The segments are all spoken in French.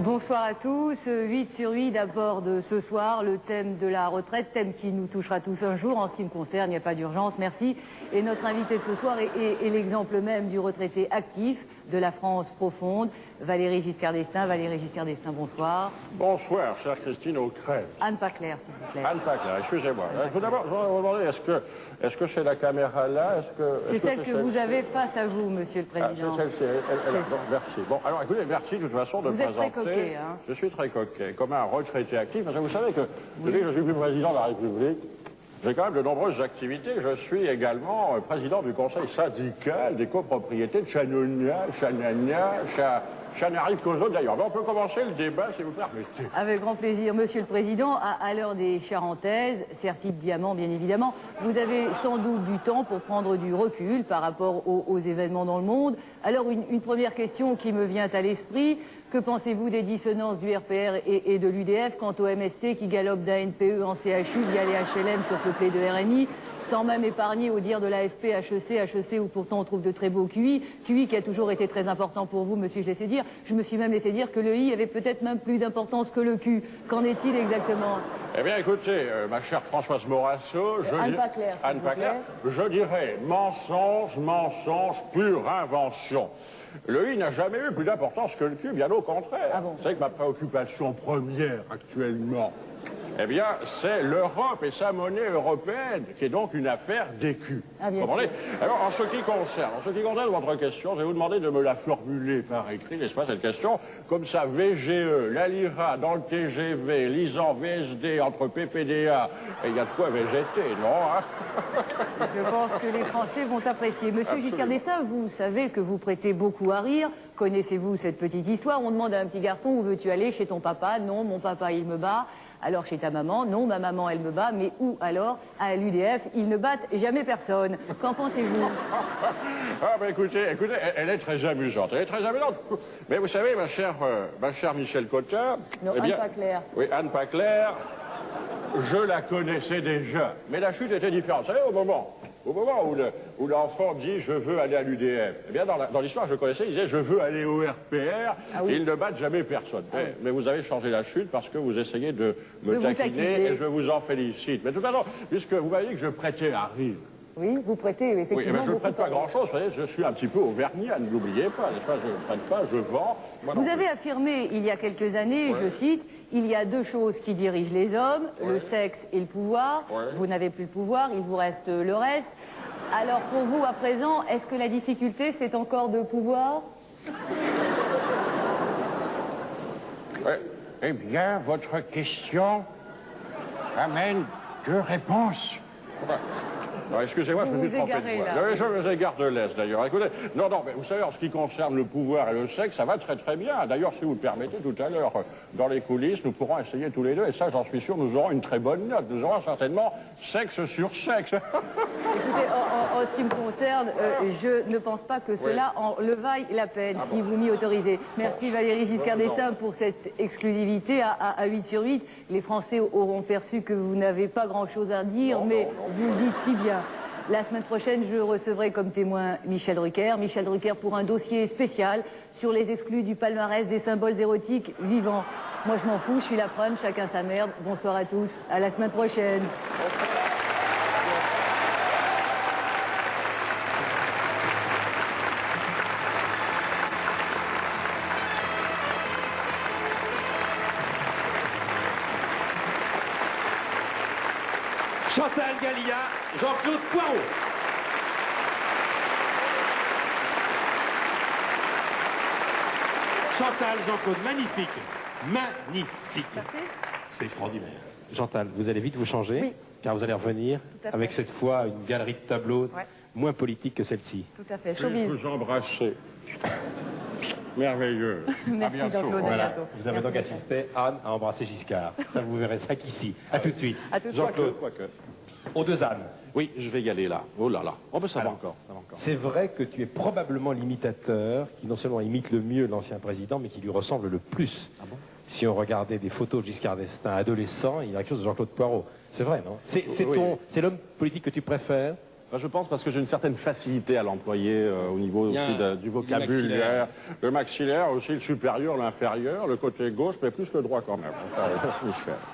Bonsoir à tous. 8 sur 8 aborde ce soir le thème de la retraite, thème qui nous touchera tous un jour. En ce qui me concerne, il n'y a pas d'urgence, merci. Et notre invité de ce soir est l'exemple même du retraité actif de la France profonde, Valéry Giscard d'Estaing. Valéry Giscard d'Estaing, bonsoir. Bonsoir, chère Christine Aucret. Anne Paclair, s'il vous plaît. Anne Paclair, excusez-moi. Tout d'abord, je voudrais vous demander, est-ce que c'est la caméra là? C'est celle que vous avez face à vous, Monsieur le Président. C'est celle-ci, merci. Bon, alors écoutez, merci de toute façon de vous présenter. Êtes très coquet, hein. Je suis très coquet, comme un retraité actif, parce que vous savez que depuis que je suis plus président de la République, j'ai quand même de nombreuses activités. Je suis également président du conseil syndical des copropriétés de Chanonia, Chanari-Cozo d'ailleurs. On peut commencer le débat, si vous permettez. Avec grand plaisir. Monsieur le Président, à l'heure des Charentaises, serties de diamants bien évidemment, vous avez sans doute du temps pour prendre du recul par rapport aux événements dans le monde. Alors une première question qui me vient à l'esprit. Que pensez-vous des dissonances du RPR et de l'UDF quant au MST qui galope d'ANPE en CHU via les HLM pour peupler de RMI, sans même épargner au dire de l'AFP, HEC où pourtant on trouve de très beaux QI qui a toujours été très important pour vous, me suis-je laissé dire. Je me suis même laissé dire que le I avait peut-être même plus d'importance que le Q. Qu'en est-il exactement? Eh bien écoutez, ma chère Françoise Morasso, Anne Paclair, je dirais mensonge, pure invention. Le I n'a jamais eu plus d'importance que le Q, bien au contraire. Ah bon? Vous savez que ma préoccupation première actuellement, eh bien, c'est l'Europe et sa monnaie européenne, qui est donc une affaire d'écu. Ah, bien sûr. Alors, en ce qui concerne votre question, je vais vous demander de me la formuler par écrit, n'est-ce pas, cette question, comme ça, VGE, la Lira, dans le TGV, lisant VSD entre PPDA, et il y a de quoi végéter, non hein? Je pense que les Français vont apprécier. Monsieur Giscard d'Estaing, vous savez que vous prêtez beaucoup à rire. Connaissez-vous cette petite histoire? On demande à un petit garçon, où veux-tu aller? Chez ton papa? Non, mon papa, il me bat. Alors chez ta maman? Non, ma maman, elle me bat. Mais où alors? À l'UDF, ils ne battent jamais personne. Qu'en pensez-vous? Ah ben écoutez, elle est très amusante. Elle est très amusante. Mais vous savez, ma chère Michel Cotin... Non, Anne Paclair. Oui, Anne Paclair, je la connaissais déjà. Mais la chute était différente. Vous savez, au moment où l'enfant dit « je veux aller à l'UDF », eh bien dans l'histoire, je connaissais, il disait « je veux aller au RPR ah, oui. Ils ne battent jamais personne. Ah, mais vous avez changé la chute parce que vous essayez de me taquiner et je vous en félicite. Mais de toute façon, puisque vous m'avez dit que je prêtais à rire. Oui, vous prêtez effectivement. Oui, mais je ne prête pas grand-chose, vous savez, je suis un petit peu auvergnat, ne l'oubliez pas, n'est-ce pas? Je ne prête pas, je vends. Vous avez affirmé il y a quelques années, je cite, il y a deux choses qui dirigent les hommes, le sexe et le pouvoir. Vous n'avez plus le pouvoir, il vous reste le reste. Alors pour vous, à présent, est-ce que la difficulté, c'est encore de pouvoir? Eh bien, votre question amène deux réponses. Excusez-moi, je me suis trompé de voix. Je me égare de l'Est, d'ailleurs. Écoutez, non, mais vous savez, en ce qui concerne le pouvoir et le sexe, ça va très très bien. D'ailleurs, si vous le permettez, tout à l'heure, dans les coulisses, nous pourrons essayer tous les deux, et ça, j'en suis sûr, nous aurons une très bonne note. Nous aurons certainement sexe sur sexe. Écoutez, en ce qui me concerne, je ne pense pas que cela en le vaille la peine, si vous m'y autorisez. Merci Valéry Giscard d'Estaing pour cette exclusivité à 8 sur 8. Les Français auront perçu que vous n'avez pas grand-chose à dire, mais vous le dites si bien. La semaine prochaine, je recevrai comme témoin Michel Drucker. Michel Drucker pour un dossier spécial sur les exclus du palmarès des symboles érotiques vivants. Moi, je m'en fous, je suis la prune, chacun sa merde. Bonsoir à tous, à la semaine prochaine. Chantal Gallia, Jean-Claude Poirot. Chantal, Jean-Claude, magnifique. Magnifique. C'est extraordinaire. Chantal, vous allez vite vous changer, car vous allez revenir avec cette fois une galerie de tableaux moins politique que celle-ci. Tout à fait. Je vais vous embrasser. Merveilleux. Merci Jean-Claude. Voilà. Vous avez donc assisté, Anne, à embrasser Giscard. Ça, vous verrez ça qu'ici. À tout de suite. Jean-Claude, aux deux Anne. Oui, je vais y aller là. Oh là là. Oh ben ça va encore. C'est vrai que tu es probablement l'imitateur qui non seulement imite le mieux l'ancien président, mais qui lui ressemble le plus. Ah bon? Si on regardait des photos de Giscard d'Estaing adolescent, il y a quelque chose de Jean-Claude Poirot. C'est vrai, non? C'est l'homme politique que tu préfères? Je pense parce que j'ai une certaine facilité à l'employer au niveau aussi du vocabulaire. Le maxillaire, aussi le supérieur, l'inférieur, le côté gauche, mais plus le droit quand même.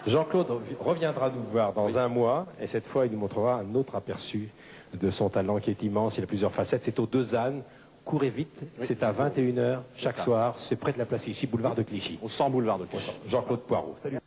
Jean-Claude reviendra nous voir dans un mois, et cette fois il nous montrera un autre aperçu de son talent qui est immense. Il a plusieurs facettes. C'est aux Deux Ânes. Courez vite, c'est à 21 h chaque soir. C'est près de la place Clichy, boulevard de Clichy. Au 100 boulevard de Clichy. Jean-Claude Poirot. Salut.